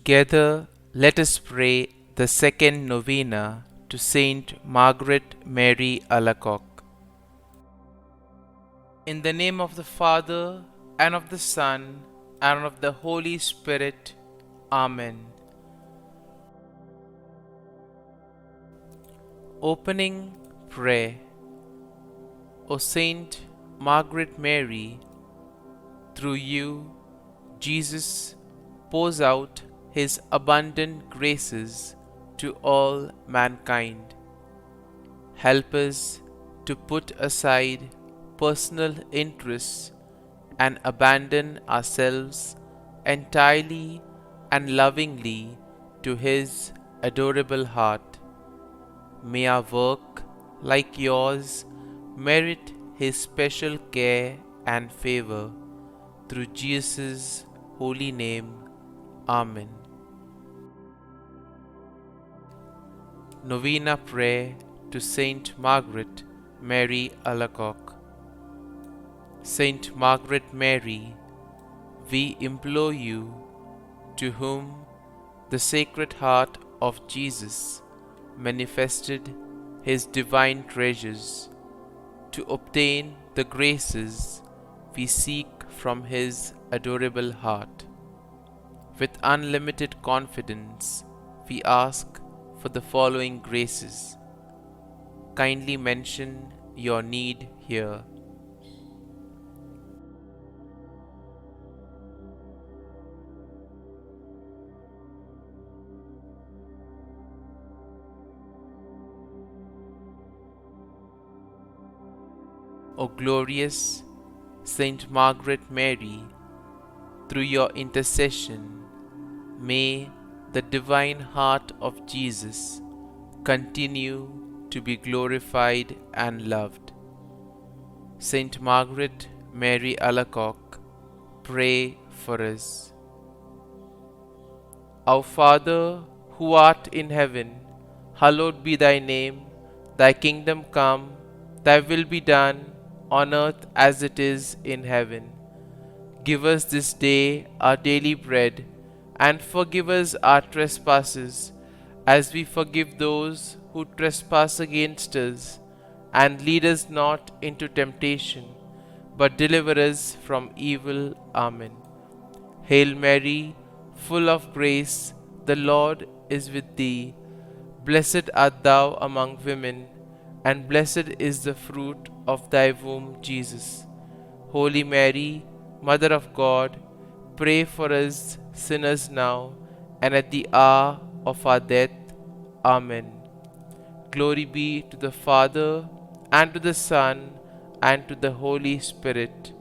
Together, let us pray the second novena to St Margaret Mary Alacoque. In the name of the Father, and of the Son, and of the Holy Spirit. Amen. Opening Prayer. O Saint Margaret Mary, through you, Jesus pours out his abundant graces to all mankind. Help us to put aside personal interests and abandon ourselves entirely and lovingly to his adorable heart. May our work, like yours, merit his special care and favor. Through Jesus' holy name. Amen. Novena Prayer to St Margaret Mary Alacoque. Saint Margaret Mary, we implore you, to whom the Sacred Heart of Jesus manifested his divine treasures, to obtain the graces we seek from his adorable heart. With unlimited confidence, we ask for the following graces. Kindly mention your need here. O glorious Saint Margaret Mary, through your intercession, may the divine heart of Jesus continue to be glorified and loved. Saint Margaret Mary Alacoque, pray for us. Our Father, who art in heaven, hallowed be thy name. Thy kingdom come, thy will be done, on earth as it is in heaven. Give us this day our daily bread, and forgive us our trespasses, as we forgive those who trespass against us. And lead us not into temptation, but deliver us from evil. Amen. Hail Mary, full of grace, the Lord is with thee. Blessed art thou among women, and blessed is the fruit of thy womb, Jesus. Holy Mary, Mother of God, pray for us sinners now and at the hour of our death. Amen. Glory be to the Father, and to the Son, and to the Holy Spirit,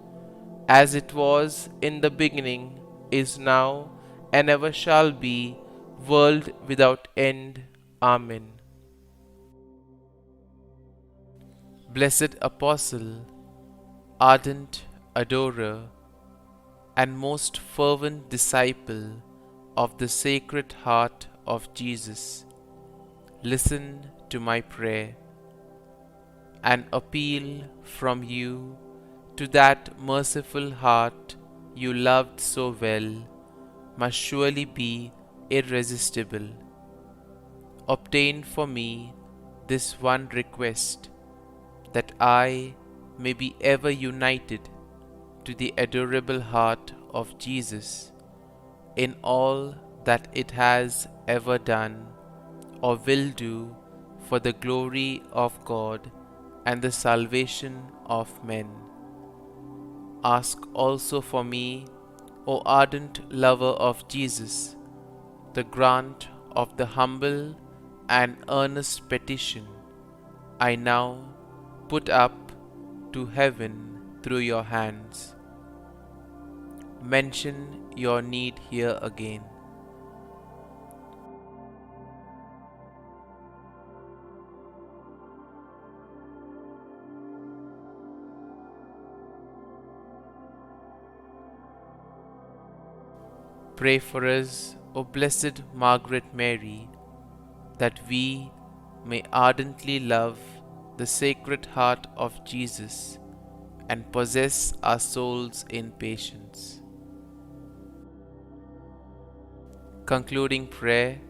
as it was in the beginning, is now, and ever shall be, world without end. Amen. Blessed Apostle, ardent adorer, and most fervent disciple of the Sacred Heart of Jesus, listen to my prayer. An appeal from you to that merciful heart you loved so well must surely be irresistible. Obtain for me this one request, that I may be ever united to the adorable heart of Jesus in all that it has ever done or will do for the glory of God and the salvation of men. Ask also for me, O ardent lover of Jesus, the grant of the humble and earnest petition I now put up to heaven through your hands. Mention your need here again. Pray for us, O Blessed Margaret Mary, that we may ardently love the Sacred Heart of Jesus and possess our souls in patience. Concluding prayer.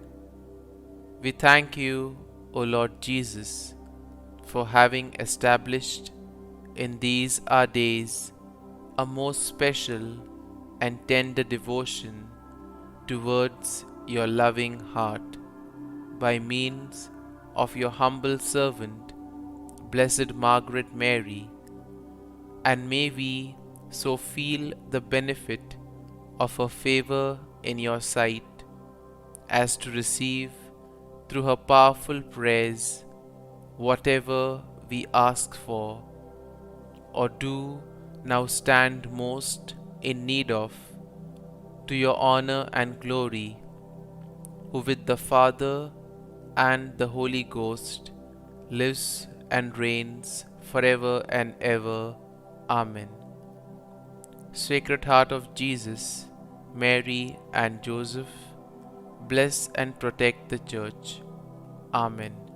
We thank you, O Lord Jesus, for having established in these our days a most special and tender devotion towards your loving heart by means of your humble servant, Blessed Margaret Mary, and may we so feel the benefit of her favor in your sight as to receive through her powerful prayers whatever we ask for or do now stand most in need of, to your honor and glory, who with the Father and the Holy Ghost lives and reigns forever and ever. Amen. Sacred Heart of Jesus, Mary and Joseph, bless and protect the Church. Amen.